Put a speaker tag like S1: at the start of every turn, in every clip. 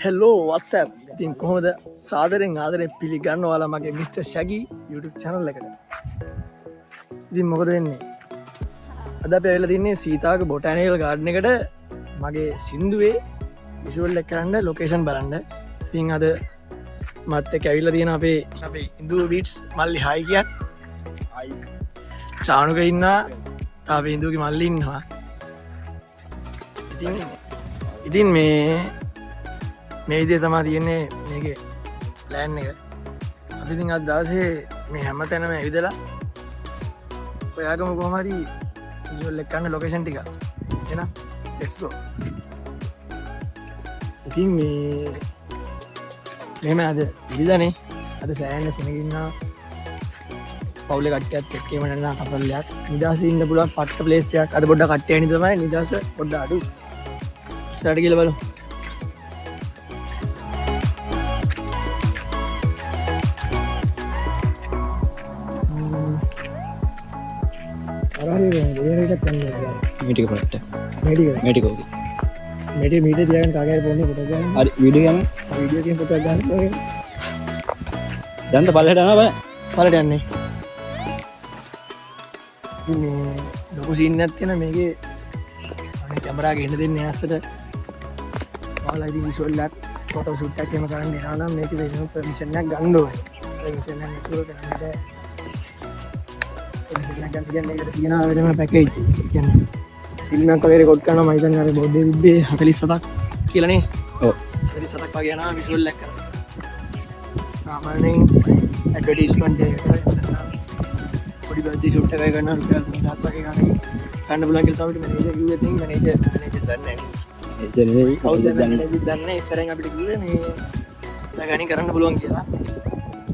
S1: හෙල්ලෝ WhatsApp ඉතින් කොහොමද සාදරෙන් ආදරෙන් පිළිගන්න ඔයාලා මගේ මිස්ටර් ශැගී YouTube channel එකට. ඉතින් මොකද වෙන්නේ? අද අපි ඇවිල්ලා තින්නේ සීතාගේ බොටැනිකල් ගාඩන් එකට මගේ සින්දුවේ විෂුවල් එක කරන්න ලොකේෂන් බලන්න. ඉතින් අද මත් එක්ක ඇවිල්ලා තියෙන අපේ ඉන්දු බීට්ස් මල්ලි හයි කියන්. අයිස්. චානුක ඉන්නවා. තාපේ ඉන්දුගේ මල්ලි ඉන්නවා. ඉතින් මේ විදිය තමා තියෙන්නේ මේකේ ප්ලෑන් එක. අපි ඉතින් අද දවසේ මේ හැම තැනම ඇවිදලා ඔයාගම කොහොම හරි විෂුවල් එක ගන්න ලොකේෂන් ටික. එහෙනම් let's go. ඉතින් මෙහෙම අද ඉරිදානේ. අද සෑහෙන සෙනගින්නා පවුලේ කට්ටියත් එක්ක එම නැත්නම් කපල්ලයක් නිදාසේ ඉන්න පුළුවන් පට්ට ප්ලේස් එකක්. අද පොඩ්ඩක් කට්ටිය ඇනි තමයි නිදාස පොඩ්ඩක් අඩු. ඉස්සරහට ගිහලා බලමු.
S2: මේටික පොට්ට
S1: මේටික තියාගෙන කාගේ ෆෝන් එක ෆොටෝ ගන්න.
S2: හරි වීඩියෝ ගන්න.
S1: වීඩියෝ එකෙන් ෆොටෝ ගන්න.
S2: දැන් පල්ලෙට යනවා බෑ.
S1: පල්ලෙට යන්නේ. මේ ලොකු සීන් එකක් තියෙන මේකේ අනේ කැමරා ගෙන්න දෙන්නේ ඇස්සට. ඔයාලා ඉතින් විෂුවල් එකක් ෆොටෝ ෂූට් එකක් එහෙම කරන්න යනවා නම් මේකේ වෙන පර්මිෂන් එකක් ගන්න ඕනේ. පර්මිෂන් එකක් නැතුව කරන්න බෑ. ඒකට තියෙනවා වෙනම පැකේජ්. ඒ කියන්නේ ෆිල්ම් එකක් වගේ රෙකෝඩ් කරනවා මම හිතන්නේ අර බෝඩ් එකේ තිබ්බේ 47ක් කියලානේ.
S2: ඔව්.
S1: 47ක් වගේ යනවා විෂුවල් එකක් කරලා. සාමාන්‍යයෙන් ඇඩ්වර්ටයිස්මන්ට් එකකට පොඩි බර්ත්ඩේ ෂූට් එකක් ගන්නවා රුපියල් 3000ක් වගේ ගන්න පුළුවන් කියලා තමයි මැනේජර් කිව්වේ. ඉතින් මැනේජර් දන්නේ නැහැ.
S2: ඒ නෙවෙයි
S1: කවුද දන්නේ නැහැ. ඉස්සරහින් අපිට කිව්වේ මේ ගණන් කරන්න පුළුවන් කියලා.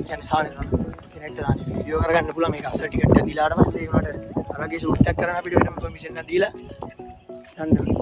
S1: කියන්නේ සාමාන්‍යයෙන් කෙනෙක්ට දාන්න වීඩියෝ කරගන්න පුළුවන් මේක අස්සර ටිකට් එක දීලාට පස්සේ ඒ වුණාට අරගේ ෂූට් එකක් කරන්න අපිට වෙනම පර්මිෂන් එකක් දීලා යන්න ඕනේ.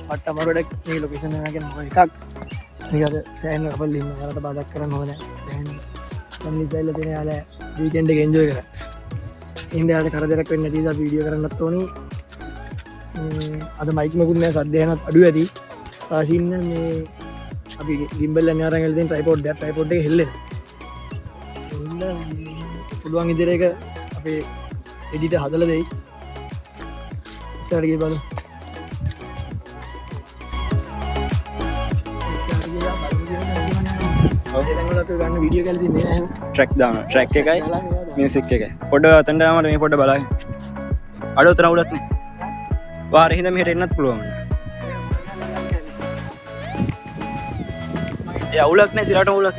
S1: පට්ට අමාරුවට මේ ලොකේෂන් එක ගැන මොකක් එකක් මේකද සෑහෙන කපල් ඉන්න යාලට බාධා කරන්න ඕනේ නැහැ. සෑහෙන සම්ලිසයිල තියෙන යාලා වීකෙන්ඩ් එක එන්ජොයි කරා. ඉතින් යාලට කරදරයක් වෙන්නේ නැති නිසා වීඩියෝ කරන්නත් ඕනි. අද මයික් මොකුත් නැහැ සද්ද යනත් අඩු ඇති. තාසින්න මේ අපි ගිම්බල් එක අරන් ගිහලා තියෙන ට්‍රයිපෝඩ් එක හෙල්ලෙනවා. පුළුවන් ඉදිරිය එක අපේ එඩිටර් හදලා දෙයි. ඉස්සරහට ගිහලා බලමු. ගන්න වීඩියෝ කැල්ති මේ
S2: ට්‍රැක් දාන ට්‍රැක් එකයි මියුසික් එකයි පොඩ්ඩ අතෙන්ට ආවම මේ පොඩ්ඩ බලන්න අඩු උතර අවුලක් නේ වාර හින්දා මෙහෙට එන්නත් පුළුවන් ඒ අවුලක් නේ සිරාට අවුලක්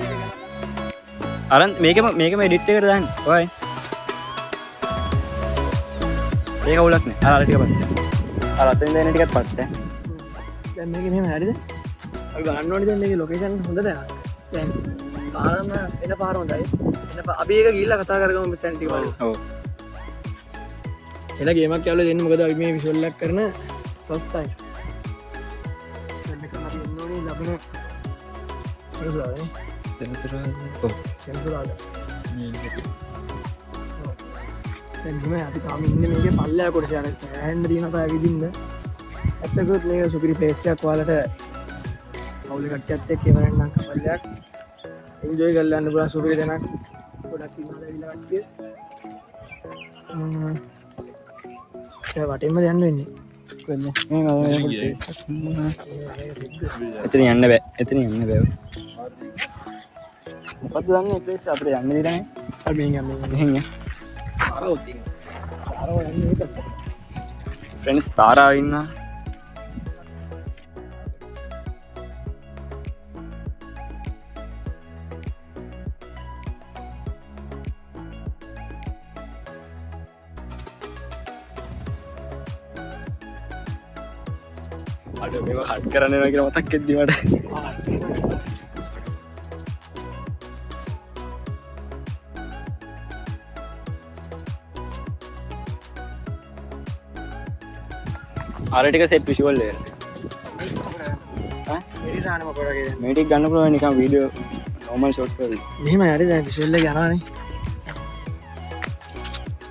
S2: අරන් මේකම එඩිට් එකට දාන්න ඔයයි ඒක අවුලක් නේ අර ටික පස්සේ අර අතෙන් දෙන ටිකත් පස්සේ
S1: දැන් මේක මෙහෙම හරිද අපි බලන්න ඕනේ දැන් මේකේ ලොකේෂන් හොඳද දැන් පාරම එන පාර හොඳයි. අපි ඒක ගිහිල්ලා කතා කරගමු මෙතන ටික බලමු.
S2: ඔව්.
S1: එලා ගේමක් කියලා දෙන්න මොකද අපි මේ විෂුවල් එකක් කරන ෆස්ට් ටයිම්. මෙතන අපි එන්න ඕනේ ලබන සෙන්සර්
S2: ඔව්
S1: සෙන්සර් ආද. දැන් මේ අපි තාම ඉන්නේ මේකේ පල්ලෙහා කොටස යන ස්ටෑන්ඩ් දිනන පය විදින්න. ඇත්තටම මේක සුපිරි ප්ලේස් එකක් ඔයාලට පවුලේ කට්ටියත් එක්ක එවරන්නම් කපල්ලයක් එන්ජොයි කරලා යන්න පුළුවන් සුපිරි දෙනක් ගොඩක් ඉන්නවා ඇවිල්ලා කට්ටිය. ඒ වටින්ම යන්න වෙන්නේ. කොහෙන්ද?
S2: එතන යන්න බෑ. එතන යන්න බෑ. මොකද්ද දන්නේ ප්ලේස් අපිට යන්න දෙන්නේ.
S1: අපි මෙහෙන්
S2: මෙහෙන්
S1: ආරෝ තියෙනවා. ආරෝ යන්නේ ඒක.
S2: ෆ්‍රෙන්ඩ්ස් තාරා ඉන්නා. අඩ මේවා කට් කරන්න වෙනවා කියලා මතක් වෙද්දි මට අරටික සෙට් විශුවල්
S1: එරිසානම කොරගේ
S2: මේටික් ගන්න පුළුවන් නිකන් වීඩියෝ නෝමල් ෂොට් වල
S1: මෙහෙම හරි දැන් විෂුවල් එක යනවානේ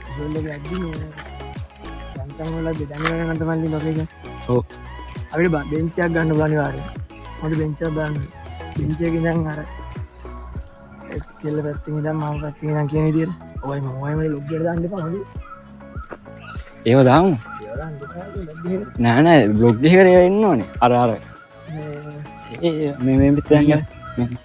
S1: විෂුවල් එක යද්දි සංකම් වල බෙදන්න ගන්න තමයි ලොකේෂන්
S2: ඔව්
S1: අපිට බෙන්ච් එකක් ගන්න පුළුවන් අනිවාර්යයෙන් මොකද බෙන්ච් එක බලන්න බෙන්ච් එකේ ඉඳන් අර කෙල්ල පැත්තෙන් ඉඳන් මම පැත්තෙන් ඉඳන් කියන විදියට ඔයම ලොග් එකට දාන්න එපා හොඳයි
S2: ඒව දාමු නෑ නෑ බ්ලොග් එකකට ඒවා එන්න ඕනේ අර මේ පිටයන් ගන්න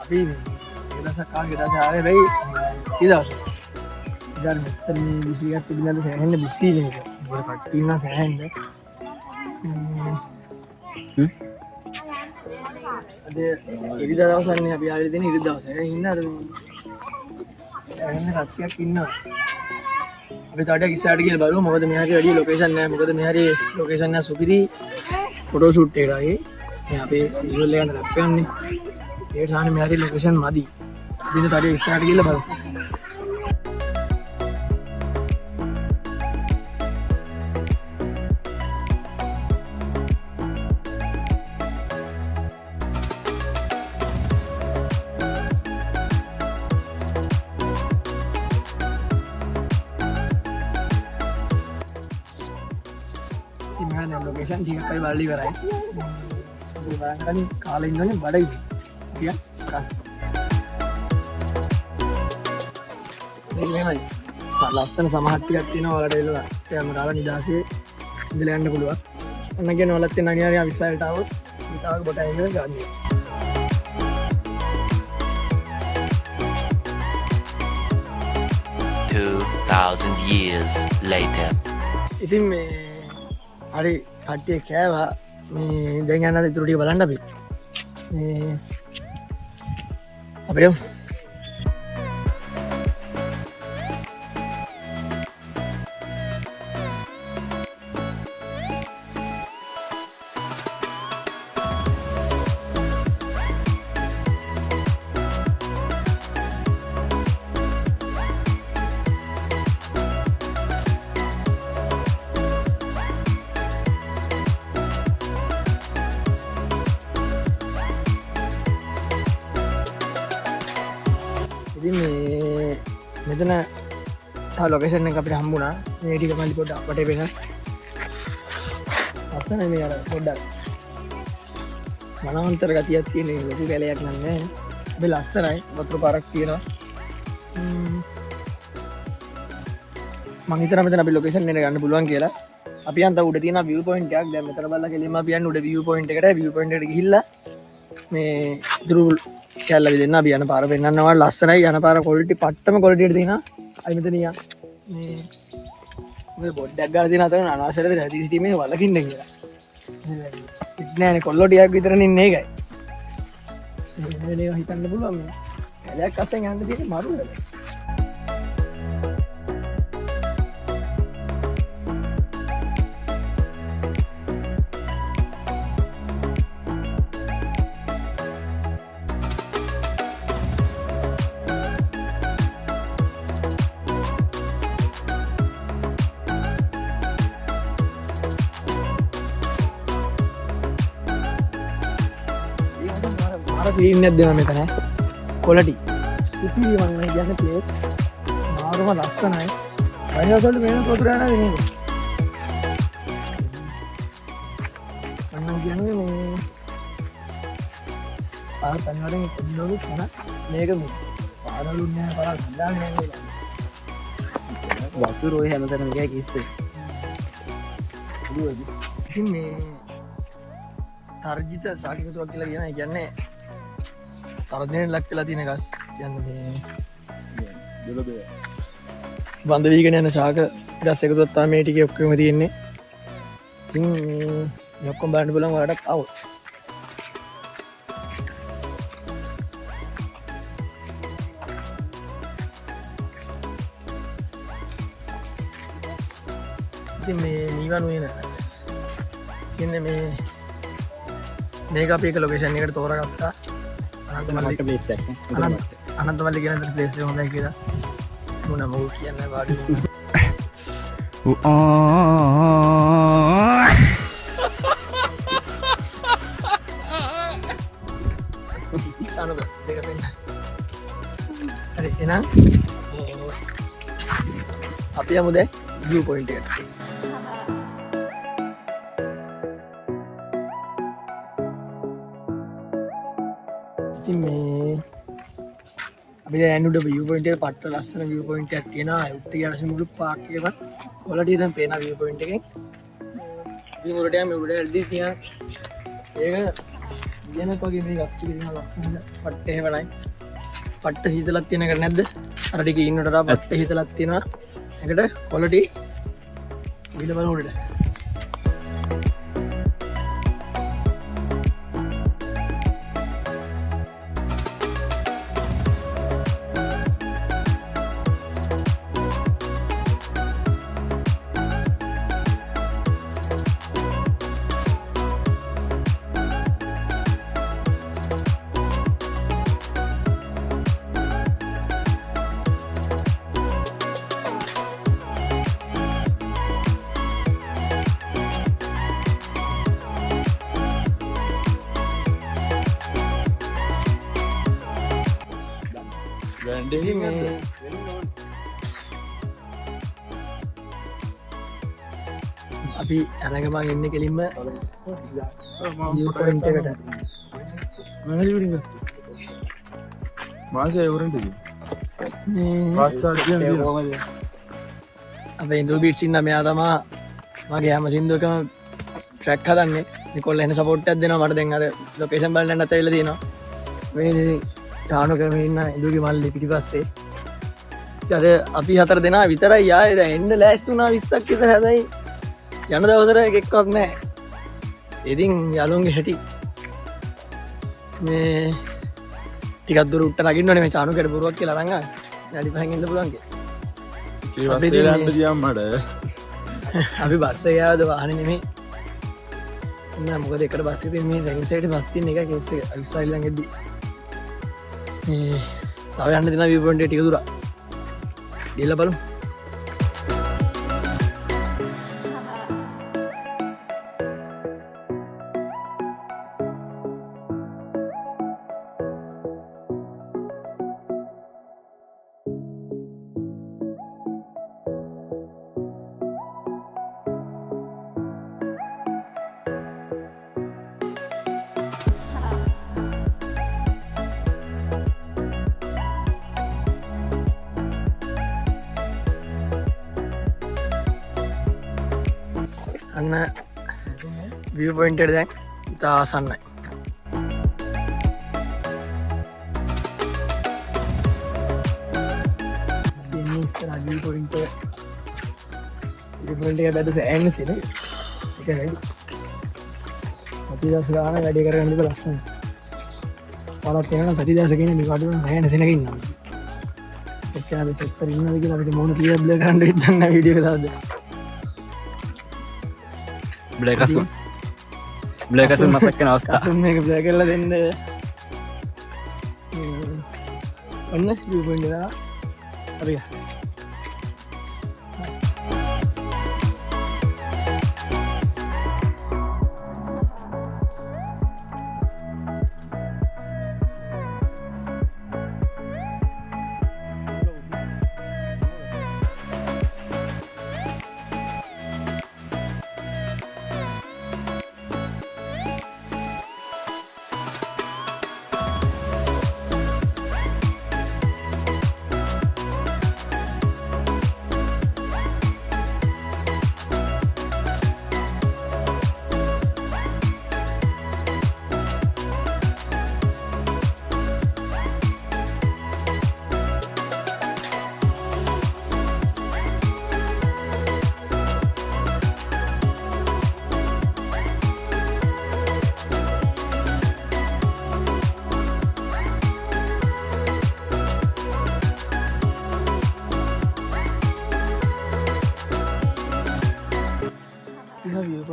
S1: අපි දවසක් කාගේ දවස් ආවේ වෙයි ඊ දවස් ඉතින් මෙතන විසියක් පිළිබඳ සෑහෙන්න බිසි වෙනක මොකද කට්ටිය ඉන්නවා සෑහෙන්න අද ඉරිදා දවසන්නේ අපි ආවේ දෙන ඉරිදා දවස ඒක ඉන්න අර සෑහෙන්න කට්ටියක් ඉන්නවා අපි තාඩියක් ඉස්සරහට ගිහලා බලමු මොකද මෙහාගේ වැඩි ලොකේෂන් නැහැ මොකද මෙහාගේ ලොකේෂන් නැහැ සුපිරි ෆොටෝ ෂූට් එකකට වගේ මේ අපේ විෂුවල් එක ගන්න රැප් යන්නේ ඒ තානේ මෙහාගේ ලොකේෂන් මදි දින තාඩියක් ඉස්සරහට ගිහලා බලමු ලොකේෂන් ටිකක්යි බලලි කරයි බලන්න කාලේ ඉන්නනේ බඩයි ටිකක් මේක මෙහෙමයි ලස්සන සමහත් ටිකක් තියෙනවා වලට එළලා කැම කාලා නිදාසේ ඉඳලා යන්න පුළුවන් ඔන්න කියන වලත් තියෙන අනිවාර්යයෙන් 20ට આવොත් ඊටාවක බොටයි ඉන්න ගන්න
S3: 2,000 years later
S1: ඉතින් මේ හරි කට්ටිය කෑවා මේ දැන් යන්න ඉතුරු ටික බලන්න අපි මේ අපේ ඉතින් මේ මෙතන තව ලොකේෂන් එක අපිට හම්බුණා මේ ටික මල්ලි පොඩ්ඩක් වටේ පෙන්න ලස්සනයි මේ අර පොඩ්ඩක් මනෝන්තර ගතියක් තියෙන ලොකු කැලයක් නෑ අපි ලස්සනයි වතුර පාරක් තියෙනවා මම හිතනවා මෙතන අපි ලොකේෂන් එක ගන්න පුළුවන් කියලා අපි යන් තව උඩ තියෙන view point එකක් දැන් මෙතන බලලා කෙලින්ම අපි යන්න උඩ view point එකට ගිහිල්ලා මේ ඉතුරු කැල්ල විදෙන්න අපි යන පාර පෙන්නන්නවා ලස්සනයි යන පාර ක්වොලිටි පට්ටම ක්වොලිටියට තියෙනවා අයි මෙතන යා මේ බොඩ්ඩක් ගාලා තියෙන අතර අනවශ්‍ය දෙයක් CCTV එකේ වලකින්න කියලා ඉත් නෑනේ කොල්ලෝ ටිකක් විතරනේ ඉන්නේ ඒකයි මේක හිතන්න පුළුවන් මේ කැලයක් අස්සෙන් යන්න තියෙන මරුවද පීන්නක් දෙන මෙතන කොලටි සුපිරි වගේ යන ප්ලේස් මාරුම ලස්සනයි වයින්වලට මේන පොතුර යනවා නේද අන්න කියන්නේ මේ පාර තනිවරෙන් පොඩ්ඩක් කරන මේක පාරලු නෑ පාර ගඳන්නේ නෑ වතුර ඔය හැමතැනම ගියා කිස්සේ ඉතින් මේ තර්ජිත සාකිකතුවක් කියලා කියන කියන්නේ තරජනයට ලක් වෙලා තියෙන ගස් යන්න මේ බඳ වීගෙන යන ශාක ගස් එකතුවත් තමයි මේ ටිකේ ඔක්කොම තියෙන්නේ. ඉතින් මේ ඔක්කොම බලන්න බලමු ඔයාලට આવොත්. ඉතින් මේ නීවanu වෙන කියන්නේ මේක අපි එක ලොකේෂන් එකට තෝරාගත්තා. අනන්තමල්ලි ප්ලේස් එක. අනන්තමල්ලි කියන දේ ප්ලේස් එක හොඳයි කියලා. මොන මොකෝ කියන්නේ වාඩි සානුක දෙක පෙන්න. හරි එහෙනම් අපි යමු දැන් view point එකට. ඉතින් මේ අපි දැන් උඩ view point එක පට්ට ලස්සන view point එකක් තියෙනවා. උඩට ගියාට මුළු පාක් එකම quality එකෙන් පේන view point එකෙන්. අපි උඩට යමු උඩට ඇල්දී තියන ඒක වෙනක් වගේ මේ ගස් ටික තියෙනවා ලස්සන පට්ට හේවණයි. පට්ට සීතලක් තියෙන එක නැද්ද? අර ටික ඉන්නට වඩා පට්ට සීතලක් තියෙනවා. ඒකට quality විල බලන උඩට. අපි අනගමන් ඉන්න කෙලින්ම view point එකට. අපේ ඉන්දු බීට්ස් ඉන්න මෙයා තමා මගේ හැම සින්දුවකම ට්‍රැක් හදන්නේ. නිකොල් එන සපෝට් එකක් දෙනවා මට. දැන් අර ලොකේෂන් බලන්න නැත් ඇවිල්ලා තියෙනවා. මේ ඉතින් චානුකම ඉන්න ඉඳුගේ මල්ලි පිටිපස්සේ. අද අපි 4 දෙනා විතරයි ආයේ. දැන් එන්න ලෑස්ති වුණා 20ක් විතර. හැබැයි යන දවසට එකෙක්වත් නැහැ. ඉතින් යාළුවන්ගේ හැටි මේ ටිකක් දුර උට්ට නගින්න ඕනේ. මේ චානුකේට බොරුවක් කියලා අරන් ආවේ. වැඩි පහෙන් ඉන්න පුළුවන් කියලා. අපි බස් එක ආවද වාහනේ නෙමෙයි. නෑ මොකද එකට බස් එකේ මේ සෙකන්ඩ් සයිඩ් බස් තියෙන එක කේස් එක අවිස්සයි ළඟ එද්දි මේ තව යන්න දෙන view point එක ටික දුර ගිහලා බලමු. අන්න view point එකට දැන් ඉතා ආසන්නයි. මේ ඉස්සරහ view point එක බැද සෑහෙන සින. ඒක නේද? සති දවස් ගාන වැඩි කරගෙන ඉඳලා ලස්සනයි. පාරක් යනවා සති දවස් කියන මේ කඩුව සෑහෙන සිනක ඉන්නවා. එක්කන දෙතර ඉන්නද කියලා අපිට මොන කීයක් බ්ලර් කරන්න ඉන්න වීඩියෝ එක දාන්න. බ්ලේකසුන් මතක් වෙන අවස්ථාව. මේක බ්ලේ කරලා දෙන්න. ඔන්න view point එක. හරි.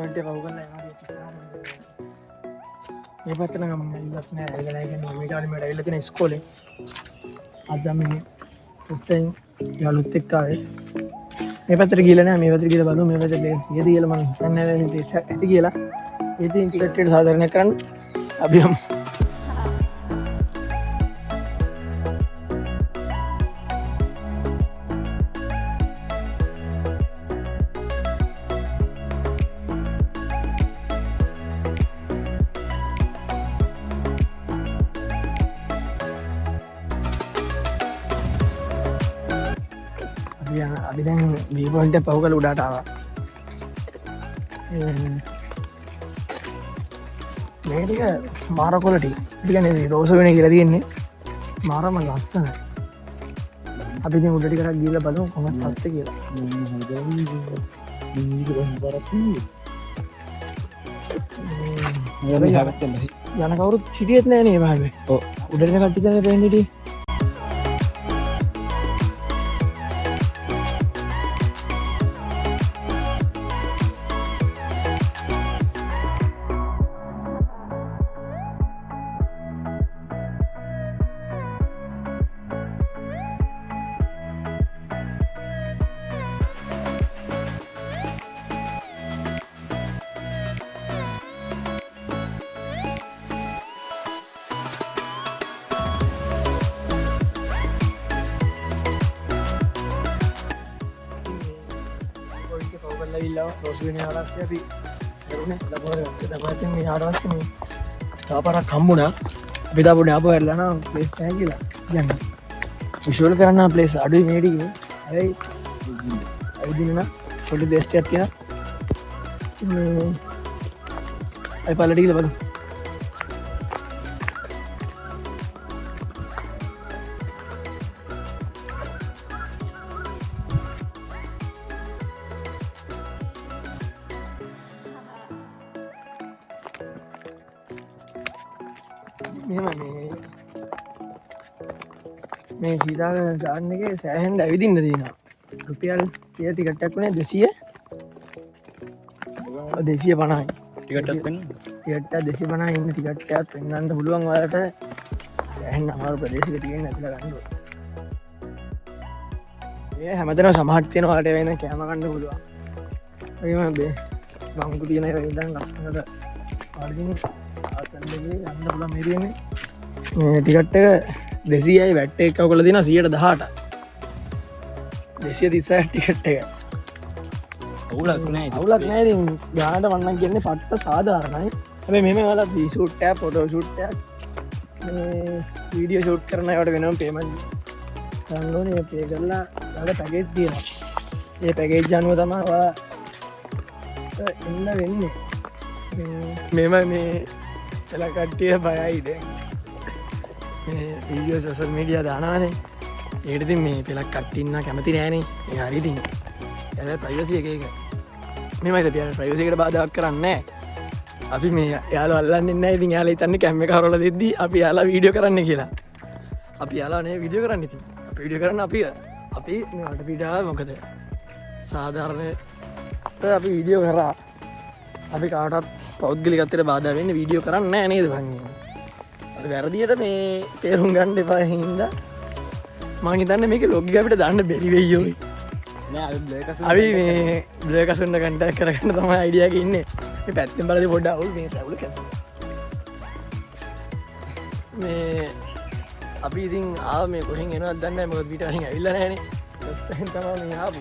S1: පොයින්ට් එක පව කරලා මේ පැත්තට නම් ඉන්නත් නෑ ඇවිල්ලා නෑ කියන්නේ මේ කාලේ මට ඇවිල්ලා තියෙන ඉස්කෝලේ අද මේ ෆස්ට් ටයිම් යාළුවොත් එක්ක ආවේ මේ පැත්තට ගිහලා නෑ මේ පැත්තට ගිහලා බලමු මේ පැත්තට ලේස් ඊයේදී කියලා මම හිතන්නේ නෑ ලේස් ඇති කියලා ඉතින් ටිකට් එකට සාධාරණය කරන්න අපි යමු අපි දැන් වී පොයින්ට් එක පහු කරලා උඩට ආවා. මේක ටික මාර ක්වොලිටි. ඒ කියන්නේ රෝස වෙනේ කියලා තියෙන්නේ. මාරම ලස්සනයි. අපි ඉතින් උඩට ටිකක් ගිහලා බලමු කොහොමද තත්ත්වය කියලා. යන කවුරුත් හිටියෙත් නෑ නේ භාගේ. ඔව්. උඩට කට්ටිය තමයි පෙන්නේ හිටියේ. රෝසිගෙන ආරක්ෂය අපි කරුණේ ලබාගත්තා. මේ ආරක්ෂය මේ තාපරක් හම්බුණා. අපි තා පොඩි ආපහු හැරලා නම් ප්ලේස් නැහැ කියලා කියන්නේ. විෂුවල් කරන්න ප්ලේස් අඩුයි මේ ටිකේ. හැබැයි අයිදින නම් පොඩි බේස් එකක් තියෙනවා. අය පල්ලට ගිහලා බලමු. මේ සීතාව ගාර්ඩන් එකේ සෑහෙන්න ඇවිදින්න තියෙනවා. රුපියල් ටිකට් එකක් වුණේ 200. 250යි.
S2: ටිකට් එකක් වෙන්න.
S1: ටිකට් එක 250 ඉන්න ටිකට් එකක් පෙන්වන්න පුළුවන් ඔයාලට. සෑහෙන්න අමාරු ප්‍රදේශයක තියෙන ඇතුළ ගන්න ඕන. මේ හැමතැනම සමහරක් තියෙනවා ඔයාලට වෙන කැම ගන්න පුළුවන්. ඒකම බංකු තියෙන එක ඉඳන් ලස්සනට ආදින ආතන්දේ යන්න පුළුවන් මේ තියෙන්නේ. මේ ටිකට් එක 200යි වැට් එක කවුල දින 118 236 ටිකට් එක
S2: අවුලක් නෑ
S1: අවුලක් නෑ ඉතින් ගානට වන්නම් කියන්නේ පට්ට සාධාරණයි හැබැයි මෙහෙම වල ෂූට් එකක් ෆොටෝ ෂූට් එකක් මේ වීඩියෝ ෂූට් කරන අයට වෙනම පේමන්ට් ගන්න ඕනේ පේ කරලා ඊට පැකේජ් තියෙනවා ඒ පැකේජ් අනුව තමයි ඔයා එන්න වෙන්නේ මෙම මේ එලා කට්ටිය බයයි දැන් වීඩියෝ සෝෂල් මීඩියා දානවානේ ඒකට ඉතින් මේ පෙලක් කට්ටින්න කැමති නෑනේ ඒ හරි ඉතින් එයාලා ප්‍රයිවසි එක මේමයි අපි ප්‍රයිවසි එකට බාධාක් කරන්නේ නෑ අපි මේ එයාලා අල්ලන්නේ නැහැ ඉතින් එයාලා හිතන්නේ කැම් එක හරවලා දෙද්දි අපි එයාලා වීඩියෝ කරන්න කියලා අපි එයාලා නේ වීඩියෝ කරන්න ඉතින් අපි වීඩියෝ කරන්න අපි මේ වටපිට පිටාව මොකද සාධාරණ අපි වීඩියෝ කරා අපි කාටවත් පෞද්ගලිකත්වයට බාධා වෙන්නේ වීඩියෝ කරන්නේ නැහැ නේද බං වැරදියට මේ තේරුම් ගන්න එපා හින්දා මං හිතන්නේ මේක ලොගික අපිට දාන්න බැරි වෙයි ඔය නෑ අපි මේ බ්ලර් කසුන්න කන්ටැක්ට් කරගන්න තමයි අයිඩියා එකේ ඉන්නේ මේ පැත්තෙන් බලද්දි පොඩ්ඩක් අවුල් මේ රවුල කරනවා මේ අපි ඉතින් ආව මේ කොහෙන් එනවද දන්නේ නැහැ මොකද පිට අරින් ඇවිල්ලා නැහනේ රස්තෙන් තමයි මේ ආපු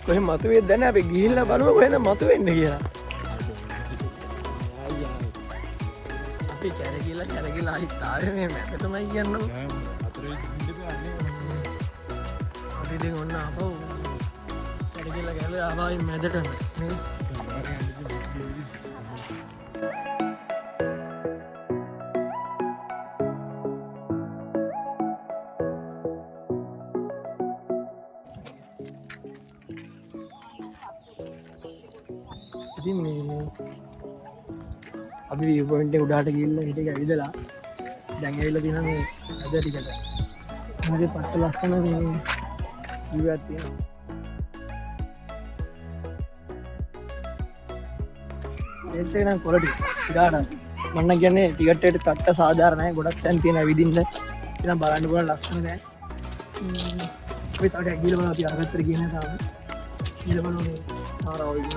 S1: කොහෙන් මතුවේද දන්නේ අපි ගිහිල්ලා බලමු කොහෙන්ද මතුවෙන්නේ කියලා අපි කැරකිලා ආයිත් ආවේ මේ මැද තමයි කියන්නකො අපි ඉතින් ඔන්න ආපහු කැරකිලා ගිහලා ආවයි මැදටම නේ ඉතින් මේ අපි view point එක උඩට ගිහිල්ලා ඊට ඇවිදලා දැන් ඇවිල්ලා තියෙනවා මේ අද ටිකට. හරි පට්ට ලස්සන මේ view එකක් තියෙනවා. ඒසේනම් කොලටි සිරාට මන්න කියන්නේ ටිකට්ටට කට්ට සාධාරණය ගොඩක් තැන් තියෙන විදින්න එනම් බලන්න පුලන් ලස්සන නෑ අපි තට ඇගිල බල අපි අගත්තර කියන තාම ඉලබල ආරවන්න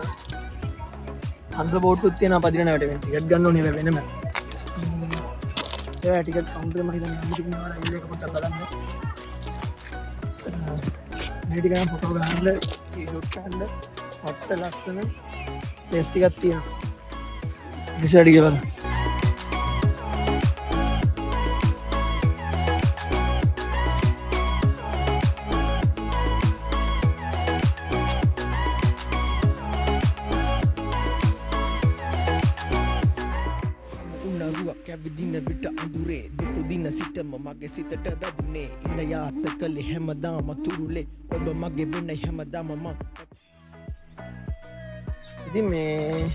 S1: අන්ස බෝට්ටුත් තියෙන පදිනට ටිකට් ගන්න නිව වෙනම ටිකත් සම්ප්‍රම ඉල්ලකට බලන්න නටිකන පොටෝ ගහන්ල ටන්න පත්ත ලස්සන පේස්ටිකත් තියෙන විසඩික බල
S4: විදින විට අඳුරේ දුටු දින සිටම මගේ සිතට වැදුනේ ඉන්න යාස කළේ හැමදාම තුරුලේ ඔබ මගේ වෙන්න හැමදාම මම
S1: ඉතින් මේ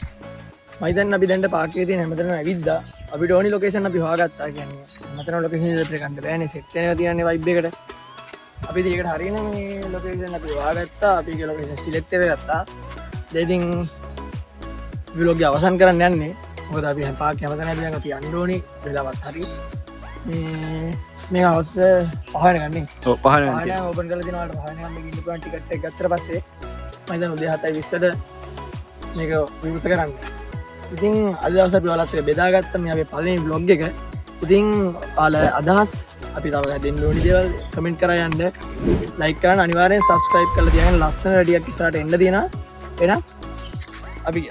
S1: මයිතන් අපි දැන්ට පාකේති හැමතන ඇවිද්ද අපි ඩෝනි ලොකේෂන් අපි හවාගත්තා කියන්නේ මතන ලොකේෂන් ප්‍රකන්ට බෑන සෙක්ටන තියන්නේ වයිබ්බකට අපි දිකට හරින මේ ලොකේෂන් අපි වාගත්තා අපි ලොකේෂන් සිලෙක්ටව ගත්තා දෙතින් විලෝග අවසන් කරන්න යන්නේ මොකද අපි පාක් හැමතන දියන් අපි අන්ඩෝනි වෙලාවත් හරි මේ අවස්ස පහන ගන්නේ
S2: පහන
S1: ඔබන් කල දිනට පහන ටිකට ගත්තර පස්සේ මයිතන් උදේ 7:20ට මේක විවෘත කරන්න ඉතින් අදවස අපි ඔයාලත් බෙදාගත්ත මේ අපේ පළවෙනි බ්ලොග් එක ඉතින් ඔයාලා අදහස් අපි තව දෙන්න ඕනි දේවල් කමෙන්ට් කරා යන්න ලයික් කරන්න අනිවාර්යෙන් සබ්ස්ක්‍රයිබ් කරලා තියාගන්න ලස්සන රෙඩියක් ඉස්සරහට එන්න දිනා එහෙනම් අපි